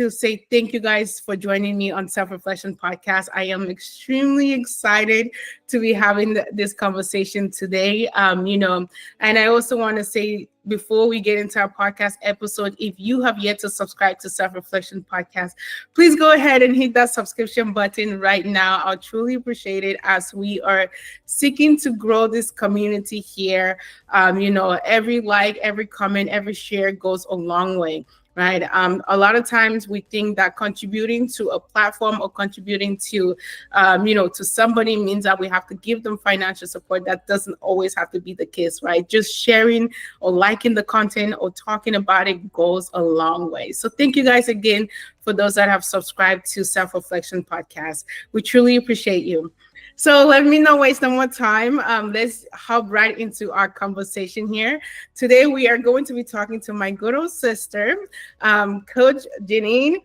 to say thank you guys for joining me on Self Reflection Podcast. I am extremely excited to be having this conversation today. And I also want to say before we get into our podcast episode, if you have yet to subscribe to Self Reflection Podcast, please go ahead and hit that subscription button right now. I'll truly appreciate it as we are seeking to grow this community here. Every like, every comment, every share goes a long way. Right. A lot of times we think that contributing to a platform or contributing to somebody means that we have to give them financial support. That doesn't always have to be the case, right? Just sharing or liking the content or talking about it goes a long way. So thank you guys again for those that have subscribed to Self Reflection Podcast. We truly appreciate you. So let me not waste no more time. Let's hop right into our conversation here. Today, we are going to be talking to my good old sister, Coach Janine.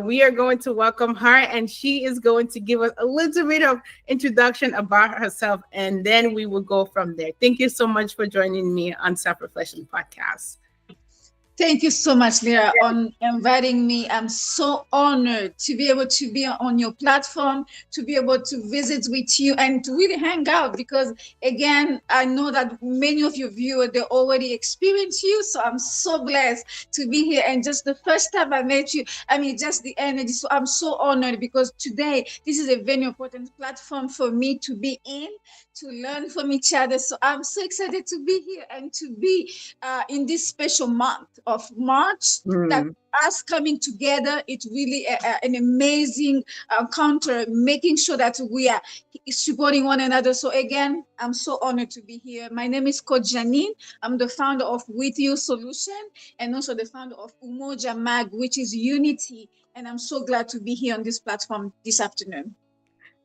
We are going to welcome her, and she is going to give us a little bit of introduction about herself, and then we will go from there. Thank you so much for joining me on Self Reflection Podcast. Thank you so much, Lyra, on inviting me. I'm so honored to be able to be on your platform, to be able to visit with you and to really hang out because, again, I know that many of your viewers, they already experienced you. So I'm so blessed to be here. And just the first time I met you, just the energy. So I'm so honored because today, this is a very important platform for me to be in, to learn from each other. So I'm so excited to be here and to be in this special month of March, that us coming together, it's really an amazing counter, making sure that we are supporting one another. So again, I'm so honored to be here. My name is Coach Janine. I'm the founder of With You Solution and also the founder of Moja Mag, which is Unity. And I'm so glad to be here on this platform this afternoon.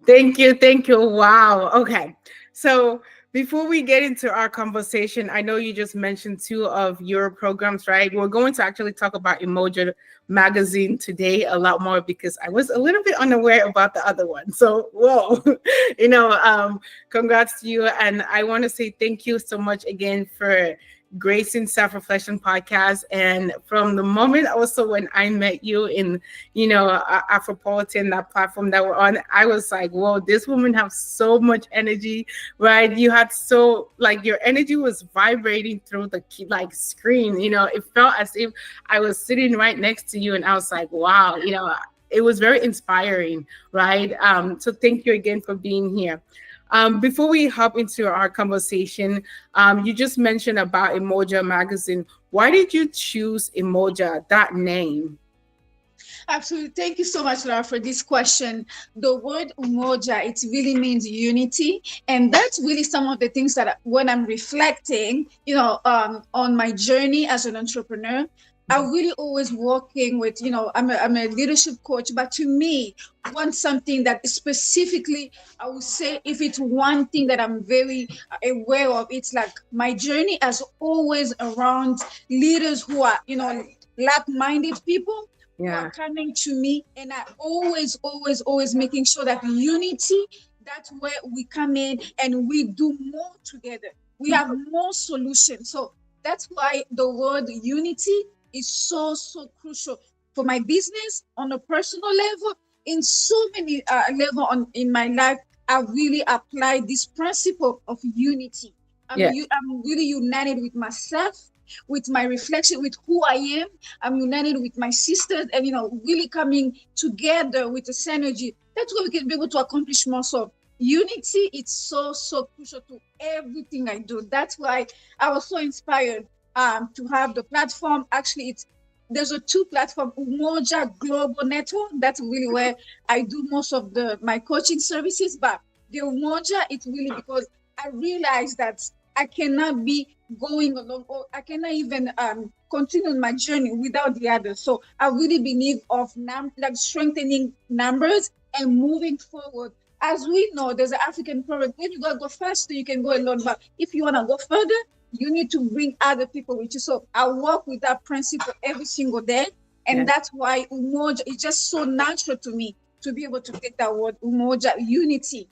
Thank you. Thank you. Wow. Okay. So before we get into our conversation, I know you just mentioned two of your programs, right? We're going to actually talk about Moja Magazine today a lot more because I was a little bit unaware about the other one. So, whoa, congrats to you. And I want to say thank you so much again for gracing Self Reflection Podcast. And from the moment also when I met you in, Afropolitan, that platform that we're on, I was like, whoa, this woman has so much energy, right? You had your energy was vibrating through the screen, it felt as if I was sitting right next to you. And I was like, wow, it was very inspiring, right? So thank you again for being here. Before we hop into our conversation, you just mentioned about Moja Magazine. Why did you choose Moja, that name? Absolutely. Thank you so much, Laura, for this question. The word Umoja, it really means unity. And that's really some of the things that when I'm reflecting, on my journey as an entrepreneur, I really always working with, I'm a leadership coach, but to me, want something that specifically, I would say, if it's one thing that I'm very aware of, it's like my journey as always around leaders who are, like-minded people who are coming to me. And I always making sure that unity, that's where we come in and we do more together. We have more solutions. So that's why the word unity is so crucial for my business on a personal level, in so many level in my life. I really apply this principle of unity. I'm really united with myself, with my reflection, with who I am. I'm united with my sisters, and really coming together with the synergy. That's where we can be able to accomplish more. So unity is so crucial to everything I do. That's why I was so inspired to have the platform. Actually, there's a two platform, Moja Global Network. That's really where I do most of my coaching services. But the Moja, it's really because I realized that I cannot be going along, or I cannot even continue my journey without the other. So I really believe of strengthening numbers and moving forward. As we know, there's an African proverb: when you gotta go faster, you can go alone. But if you wanna go further, you need to bring other people with you. So I work with that principle every single day. And that's why Umoja is just so natural to me to be able to take that word Umoja, unity.